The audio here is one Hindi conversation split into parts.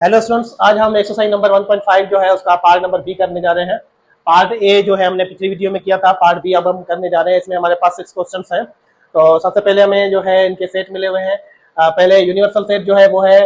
हेलो स्टूडेंट्स, आज हम एक्सरसाइज नंबर 1.5 जो है उसका पार्ट नंबर बी करने जा रहे हैं। पार्ट ए जो है हमने पिछली वीडियो में किया था, पार्ट बी अब हम करने जा रहे हैं। इसमें हमारे पास 6 क्वेश्चंस हैं। तो सबसे पहले हमें जो है इनके सेट मिले हुए हैं। पहले यूनिवर्सल सेट जो है वो है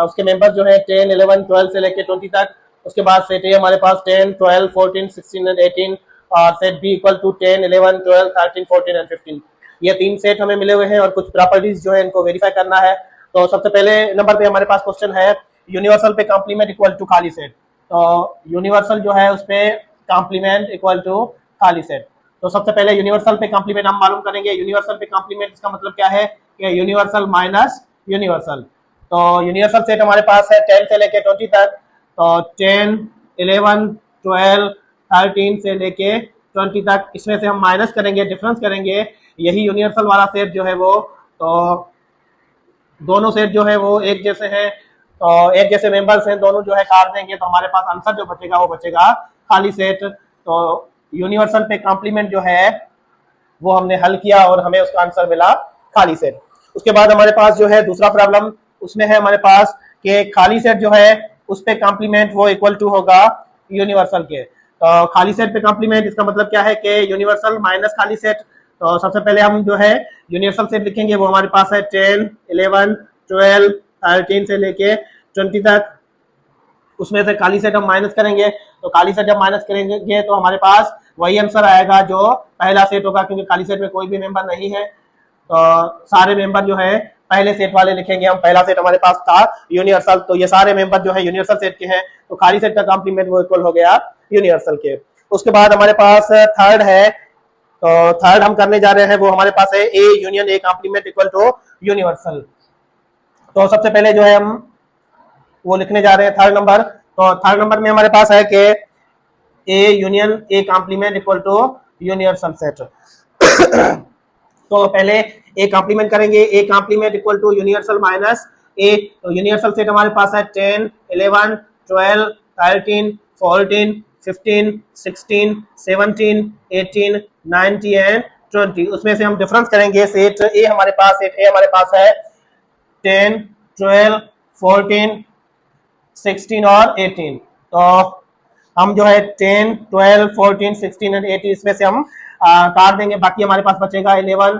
उसके मेंबर जो है 10, 11, 12 से लेकर 20 तक। उसके बाद सेट ए हमारे पास 10, 12, 14, 16 एंड 18 और set B equal to 10, 11, 12, 13, 14 and 15। ये 3 सेट हमें मिले हुए हैं और कुछ प्रॉपर्टीज जो है इनको वेरीफाई करना है। तो सबसे पहले नंबर पे हमारे पास क्वेश्चन है यूनिवर्सल पे कॉम्प्लीमेंट इक्वल टू खाली सेट। तो यूनिवर्सल जो है उस पे कॉम्प्लीमेंट इक्वल टू खाली सेट। तो सबसे पहले यूनिवर्सल पे कॉम्प्लीमेंट हम मालूम करेंगे। यूनिवर्सल पे कॉम्प्लीमेंट इसका मतलब क्या है कि यूनिवर्सल माइनस यूनिवर्सल। तो यूनिवर्सल सेट हमारे पास है 10 से लेके 20 तक। तो 10, 11, 12, 13 से लेके 20 तक, इसमें से हम माइनस करेंगे, डिफरेंस करेंगे। यही यूनिवर्सल वाला सेट जो है वो, तो दोनों सेट जो है वो एक जैसे हैं, तो एक जैसे मेंबर्स हैं, दोनों जो है काट देंगे तो हमारे पास आंसर जो बचेगा वो बचेगा खाली सेट। तो यूनिवर्सल पे कॉम्प्लीमेंट जो है वो हमने हल किया और हमें उसका आंसर मिला खाली सेट। उसके बाद हमारे पास जो है दूसरा प्रॉब्लम, उसमें है हमारे पास कि खाली सेट जो है उस पे कॉम्प्लीमेंट वो इक्वल टू होगा यूनिवर्सल के। तो खाली सेट पे कॉम्प्लीमेंट इसका मतलब क्या है कि यूनिवर्सल माइनस खाली सेट। तो सबसे पहले हम जो है यूनिवर्सल सेट लिखेंगे, वो हमारे पास है 10, 11, 12, 13 से लेके 20 तक। उसमें से खाली सेट हम माइनस करेंगे, तो खाली सेट जब माइनस करेंगे तो हमारे पास वही आंसर आएगा जो पहला सेट होगा, क्योंकि खाली सेट में कोई भी मेंबर नहीं है। तो सारे मेंबर जो है पहले सेट वाले लिखेंगे हम। पहला सेट हमारे पास था यूनिवर्सल, तो ये सारे मेंबर जो है यूनिवर्सल सेट के हैं। तो खाली सेट का कॉम्प्लीमेंट वो इक्वल हो गया यूनिवर्सल के। उसके बाद हमारे पास थर्ड है। तो थर्ड हम करने जा रहे हैं, वो हमारे पास है A union A complement equal to universal. तो सबसे पहले जो है हम वो लिखने जा रहे हैं थर्ड नंबर। तो थर्ड नंबर में हमारे पास है कि A union A complement equal to universal set. तो पहले ए कॉम्प्लीमेंट करेंगे, A complement equal to universal minus A. तो यूनिवर्सल सेट हमारे पास है 10, 11, 12, 13, 14, 15, 16, 17, 18, 19 एंड 20। उसमें से हम डिफरेंस करेंगे। सेट ए हमारे पास है 10, 12, 14, 16 और 18। तो हम जो है 10, 12, 14, 16 और 18 इसमें से हम काट देंगे। बाकी हमारे पास बचेगा 11,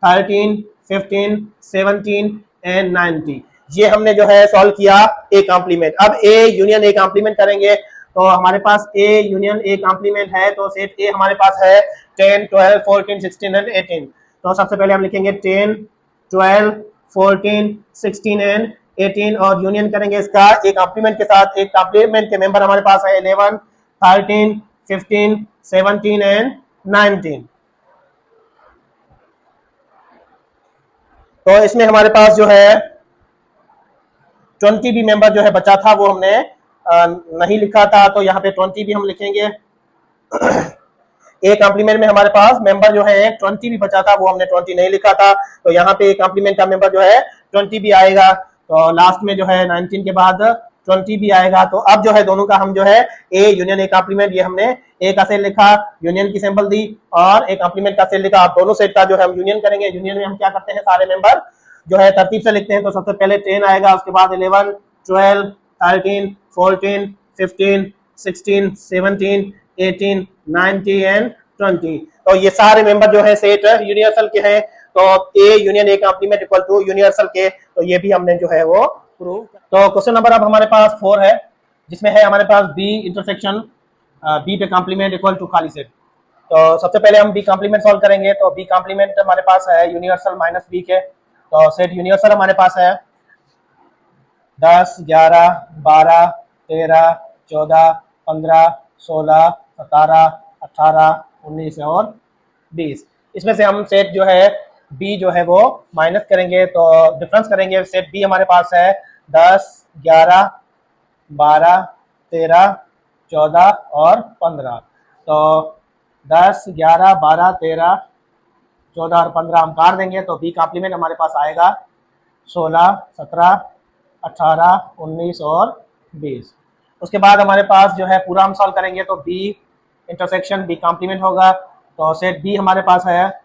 13, 15, 17 एंड 19। ये हमने जो है सॉल्व किया ए कॉम्प्लीमेंट। अब ए यूनियन ए कॉम्प्लीमेंट करेंगे। तो हमारे पास ए यूनियन ए कॉम्प्लीमेंट है, तो सेट ए हमारे पास है 10, 12, 14, 16 एंड 18। तो सबसे पहले हम लिखेंगे 10, 12, 14, 16 एंड 18 और यूनियन करेंगे इसका एक कॉम्प्लीमेंट के साथ। एक कॉम्प्लीमेंट के मेंबर हमारे पास है 11, 13, 15, 17 एंड 19। तो इसमें हमारे पास जो है 20 भी मेंबर जो है बचा था, वो हमने नहीं लिखा था, तो यहाँ पे 20 भी हम लिखेंगे। एक कॉम्प्लीमेंट में हमारे पास मेंबर जो है 20 भी बचा था, वो हमने 20 नहीं लिखा था, तो यहाँ पे कॉम्प्लीमेंट का मेंबर जो है 20 भी आएगा। तो लास्ट में जो है 19 के बाद 20 भी आएगा। तो अब जो है दोनों का हम जो है ए यूनियन ए कॉम्प्लीमेंट, ये हमने ए का सेल लिखा, यूनियन की सिंबल दी और एक कॉम्प्लीमेंट का सेल लिखा। आप दोनों सेट का जो है हम यूनियन करेंगे। यूनियन में हम क्या करते हैं, सारे मेंबर जो है तरतीब से लिखते हैं। तो सबसे पहले 10 आएगा, उसके बाद 11, 12, 13, 14, 15, 16, 17, 18, 19 एंड 20। तो ये सारे मेंबर जो है सेट यूनिवर्सल के हैं। तो A union A complement equal to universal के, तो ये भी हमने जो है वो प्रूव। तो क्वेश्चन नंबर अब हमारे पास 4 है, जिसमें है हमारे पास बी इंटरसेक्शन बी पे कॉम्प्लीमेंट इक्वल टू खाली सेट। तो सबसे पहले हम बी कॉम्प्लीमेंट सॉल्व करेंगे। तो बी कॉम्प्लीमेंट हमारे पास है यूनिवर्सल माइनस बी के। तो सेट यूनिवर्सल हमारे पास है 10, 11, 12, 13, 14, 15, 16, 17, 18, 19 और 20। इसमें से हम सेट जो है बी जो है वो माइनस करेंगे, तो डिफरेंस करेंगे। सेट बी हमारे पास है 10, 11, 12, 13, 14 और 15। तो 10, 11, 12, 13, 14 और 15 हम काट देंगे, तो बी कॉम्प्लीमेंट हमारे पास आएगा 16, 17, 18, 19 और 20। उसके बाद हमारे पास जो है पूरा हम सॉल्व करेंगे, तो बी इंटरसेक्शन बी कॉम्प्लीमेंट होगा। तो सेट बी हमारे पास है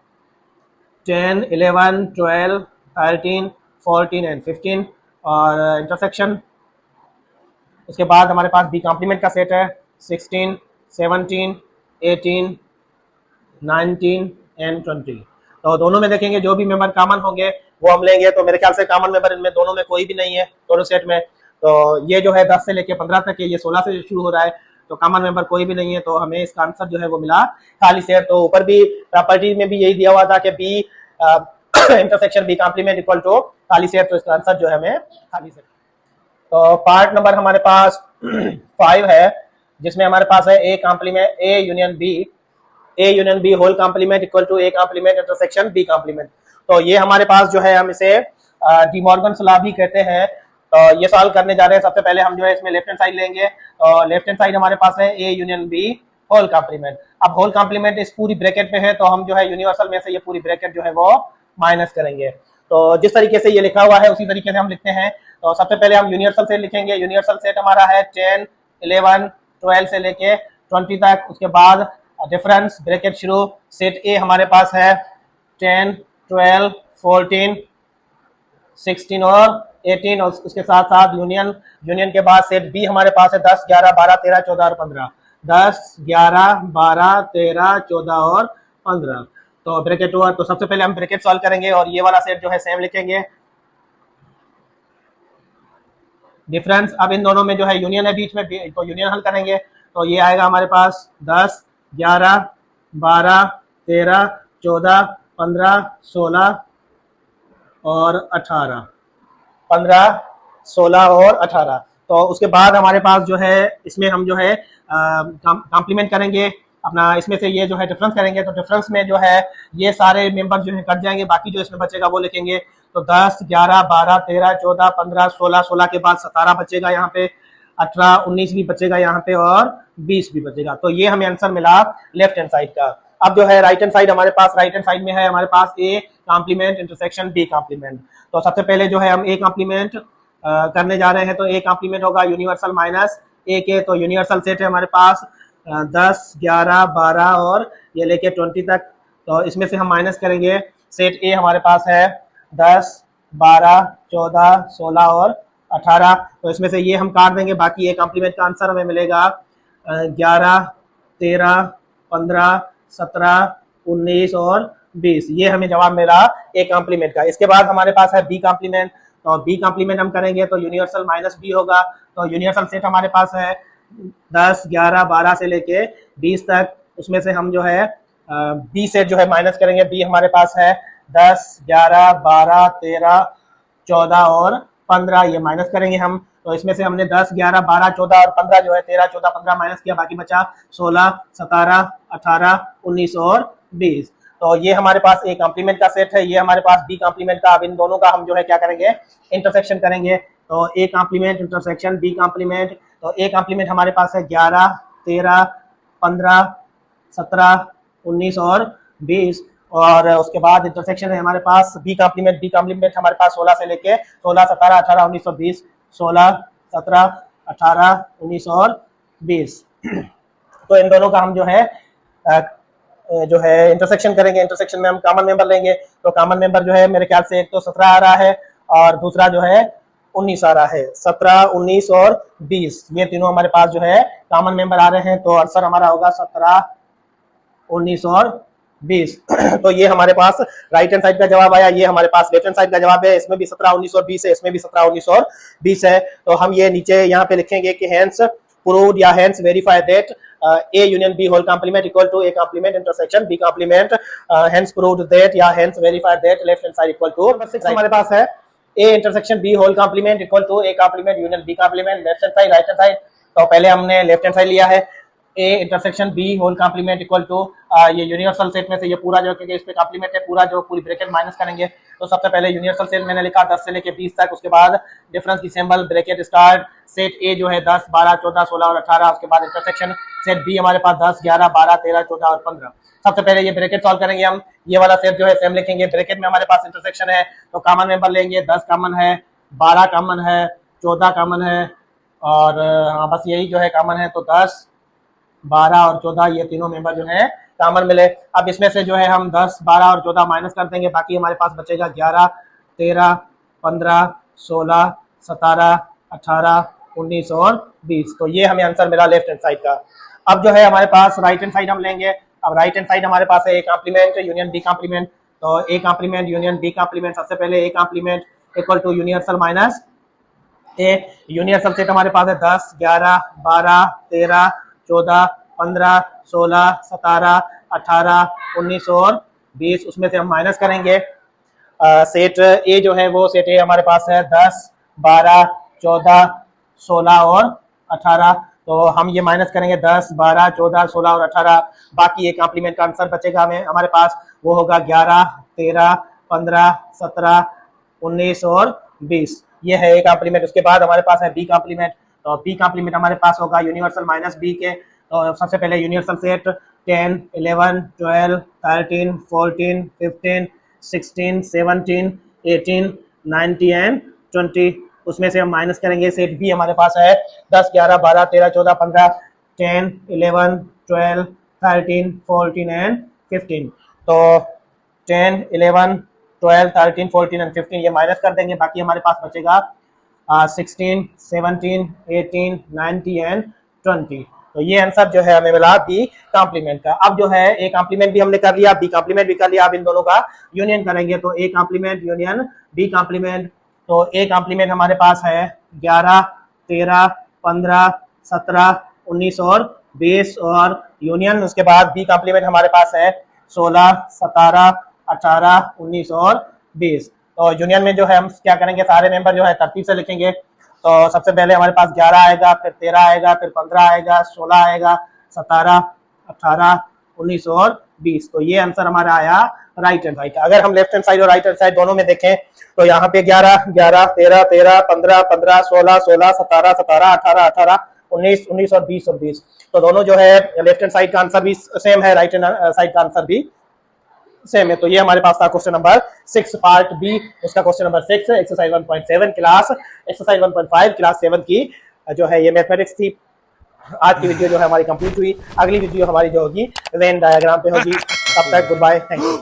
10, 11, 12, 13, 14 एंड 15 और इंटरसेक्शन उसके बाद हमारे पास बी कॉम्प्लीमेंट का सेट है 16, 17, 18, 19 एंड 20। तो दोनों में देखेंगे जो भी मेंबर कॉमन होंगे वो हम लेंगे। तो मेरे ख्याल से कॉमन मेंबर इनमें दोनों में कोई भी नहीं है, दोनों सेट में। तो ये जो है 10 से लेके 15 तक है, ये 16 से शुरू हो रहा है, तो कॉमन मेंबर कोई भी नहीं है। तो हमें इसका आंसर जो है वो मिला खाली सेट। तो ऊपर भी प्रॉपर्टी में भी यही दिया हुआ था कि B intersection B complement equal to खाली सेट। तो इसका आंसर जो है हमें खाली सेट। तो पार्ट नंबर हमारे पास 5 है, जिसमें हमारे पास है A complement A union B whole complement equal to A complement intersection B complement. तो ये हमारे पास जो है हम इसे डी मॉर्गन लॉ भी कहते हैं। तो ये सॉल्व करने जा रहे हैं। सबसे पहले हम जो है इसमें लेफ्ट हैंड साइड लेंगे। लेफ्ट हैंड साइड हमारे पास है A union B whole complement. अब होल कॉम्प्लीमेंट इस पूरी ब्रैकेट में है, तो हम जो है यूनिवर्सल में से ये पूरी ब्रैकेट जो है वो माइनस करेंगे। तो जिस तरीके से ये लिखा हुआ है उसी तरीके से हम लिखते हैं। तो सबसे पहले हम यूनिवर्सल सेट लिखेंगे। यूनिवर्सल सेट हमारा है 10, 11, 12 से लेके 20 तक। उसके बाद डिफरेंस ब्रैकेट शुरू, सेट ए हमारे पास है 10, 12, 14, 16 और 18। और उसके साथ साथ यूनियन के बाद सेट बी हमारे पास है 10, 11, 12, 13, 14 और 15। 10, 11, 12, 13, 14 और 15। तो ब्रैकेट हुआ। तो सबसे पहले हम ब्रैकेट सॉल्व करेंगे और ये वाला सेट जो है सेम लिखेंगे। डिफरेंस, अब इन दोनों में जो है यूनियन है बीच में, तो यूनियन हल करेंगे। तो ये आएगा हमारे पास 10, 11, 12, 13, 14, 15, 16 और 18, 15, 16 और 18। तो उसके बाद हमारे पास जो है इसमें हम जो है कॉम्प्लीमेंट करेंगे अपना, इसमें से ये जो है डिफरेंस करेंगे। तो डिफरेंस में जो है ये सारे मेंबर जो है कट जाएंगे, बाकी जो इसमें बचेगा वो लिखेंगे। तो 10, 11, 12, 13, 14, 15, 16, 16 के बाद 17 बचेगा यहाँ पे, 18, 19 भी बचेगा यहाँ पे और 20 भी बचेगा। तो ये हमें आंसर मिला लेफ्ट हैंड साइड का। अब जो है राइट हैंड साइड हमारे पास, राइट हैंड साइड में है हमारे पास A complement intersection B complement. तो सबसे पहले जो है हम ए कॉम्प्लीमेंट करने जा रहे हैं। तो ए कॉम्प्लीमेंट होगा यूनिवर्सल माइनस ए के। तो यूनिवर्सल सेट है हमारे पास 10, 11, 12 और ये लेके 20 तक। तो इसमें से हम माइनस करेंगे। सेट ए हमारे पास है 10, 12, 14, 16 और 18। तो इसमें से ये हम काट देंगे, बाकी ए कॉम्प्लीमेंट का आंसर हमें मिलेगा 11, 13, 15, 17, 19 और 20। ये हमें जवाब मिला ए कॉम्प्लीमेंट का। इसके बाद हमारे पास है बी कॉम्प्लीमेंट। तो बी कॉम्प्लीमेंट हम करेंगे तो यूनिवर्सल माइनस बी होगा। तो यूनिवर्सल सेट हमारे पास है 10, 11, 12 से लेके 20 तक। उसमें से हम जो है बी सेट जो है माइनस करेंगे। बी हमारे पास है 10, 11, 12, 13, 14 और 15, ये माइनस करेंगे हम। तो इसमें से हमने 10, 11, 12, 14 और 15 जो है 13, 14, 15 माइनस किया, बाकी बचा 16, 17, 18, 19 और 20। तो ये हमारे पास ए कॉम्प्लीमेंट का सेट है, ये हमारे पास बी कॉम्प्लीमेंट का। अब इन दोनों का हम जो है क्या करेंगे, इंटरसेक्शन करेंगे। तो A complement intersection B complement. तो ए कॉम्प्लीमेंट हमारे पास है 11, 13, 15, 17, 19 और 20। और उसके बाद इंटरसेक्शन है हमारे पास बी कॉम्प्लीमेंट हमारे पास 16 से लेके 16, 17, 18, 19 और 20। 16, 17, 18, 19 और 20। तो इन दोनों का हम जो है इंटरसेक्शन करेंगे। इंटरसेक्शन में हम कॉमन मेंबर लेंगे। तो कॉमन मेंबर जो है मेरे ख्याल से एक तो 17 आ रहा है और दूसरा जो है 19 आ रहा है। 17, 19 और 20 ये तीनों हमारे पास जो है कॉमन मेंबर आ रहे हैं। तो आंसर हमारा होगा 17, 19 और 20। तो ये हमारे पास राइट हैंड साइड का जवाब आया। ये हमारे पास लेफ्ट हैंड साइड का जवाब है। इसमें भी 17, 19 और 20 है, इसमें भी 17, 19 और 20 है। तो हम ये नीचे यहाँ पे लिखेंगे कि हेंस प्रूव्ड या hence verify that A union B whole complement equal to A complement intersection B complement, hence proved that या hence verify that left hand side equal to. Number 6 हमारे पास है A intersection B whole complement equal to A complement union B complement, left hand side right hand side. तो पहले हमने लेफ्ट हैंड साइड लिया है, A intersection B whole complement equal to ये यूनिवर्सल सेट में से ये पूरा जो क्योंकि इस पे कॉम्प्लीमेंट है पूरा जो पूरी ब्रैकेट माइनस करेंगे। तो सबसे पहले यूनिवर्सल सेट मैंने लिखा 10 से लेके 20 तक। उसके बाद डिफरेंस की सिंबल ब्रैकेट स्टार्ट, सेट ए जो है 10, 12, 14, 16 और 18। उसके बाद इंटरसेक्शन सेट बी हमारे पास 10, 11, 12, 13, 14 और 15। सबसे पहले ये ब्रैकेट सॉल्व करेंगे हम। ये वाला सेट जो है सेम लिखेंगे। ब्रैकेट में हमारे पास इंटरसेक्शन है तो कॉमन मेंबर लेंगे। 10 कॉमन है, 12 कॉमन है, 14 कॉमन है और हाँ बस यही जो है कॉमन है। तो 10, 12 और 14 ये तीनों मेंबर जो है कॉमन मिले। अब इसमें से जो है हम 10, 12 और 14 माइनस कर देंगे, बाकी हमारे पास बचेगा 11, 13, 15, 16, 17, 18, 19 और 20। तो ये हमें आंसर मिला लेफ्ट हैंड साइड का। अब जो है हमारे पास राइट हैंड साइड हम लेंगे। अब राइट हैंड साइड हमारे पास है A complement union B complement. तो A complement union B complement, सबसे पहले A complement equal to universal minus A. Universal set हमारे पास है 10, 11, 12, 13, 14, 15, 16, 17, 18, 19 और 20। उसमें से हम माइनस करेंगे। सेट ए जो है वो सेट ए हमारे पास है 10, 12, 14, 16 और 18। तो हम ये माइनस करेंगे 10, 12, 14, 16 और 18। बाकी एक कॉम्प्लीमेंट का आंसर बचेगा हमें हमारे पास, वो होगा 11, 13, 15, 17, 19 और 20। ये है ए कॉम्प्लीमेंट। उसके बाद हमारे पास है बी कॉम्प्लीमेंट। तो बी कॉम्प्लीमेंट हमारे पास होगा यूनिवर्सल माइनस बी के। तो सबसे पहले यूनिवर्सल सेट 10, 11, 12, 13, 14, 15, 16, 17, 18, 19 एंड 20। उसमें से हम माइनस करेंगे। सेट बी हमारे पास है 10, 11, 12, 13, 14, 15, 10, 11, 12, 13, 14 एंड 15। तो 10, 11, 12, 13, 14 एंड 15 ये माइनस कर देंगे। बाकी हमारे पास बचेगा 16, 17, 18, 19 एंड 20। तो ये आंसर जो है हमें मिला बी कॉम्प्लीमेंट का। अब जो है ए कॉम्प्लीमेंट भी हमने कर लिया, बी कॉम्प्लीमेंट भी कर लिया। अब इन दोनों का यूनियन करेंगे। तो A complement union B complement. तो ए कॉम्प्लीमेंट हमारे पास है 11, 13, 15, 17, 19 और 20 और यूनियन उसके बाद बी कॉम्प्लीमेंट हमारे पास है 16, 17, 18, 19 और 20। तो यूनियन में जो है हम क्या करेंगे, सारे मेंबर जो है तरतीब से लिखेंगे। तो सबसे पहले हमारे पास 11 आएगा, फिर 13 आएगा, फिर 15 आएगा, 16 आएगा, 17, 18, 19 और 20। तो ये आंसर हमारा आया राइट हैंड साइड का। अगर हम लेफ्ट हैंड साइड और राइट हैंड साइड दोनों में देखें तो यहाँ पे 11, 11, 13, 13, 15, 15, 16, 16, 17, 17, 18, 18, 19, 19 और 20 और 20। तो दोनों जो है लेफ्ट हैंड साइड का आंसर भी सेम है, राइट हैंड साइड का आंसर भी सेम है। तो ये हमारे पास था क्वेश्चन नंबर 6 पार्ट बी, उसका question number 6 exercise 1.7 class exercise 1.5 class 7 की जो है ये मैथमेटिक्स थी। आज की वीडियो जो है हमारी कंप्लीट हुई। अगली वीडियो हमारी जो होगी वेन डायग्राम पे होगी। तब तक गुड बाय, थैंक यू।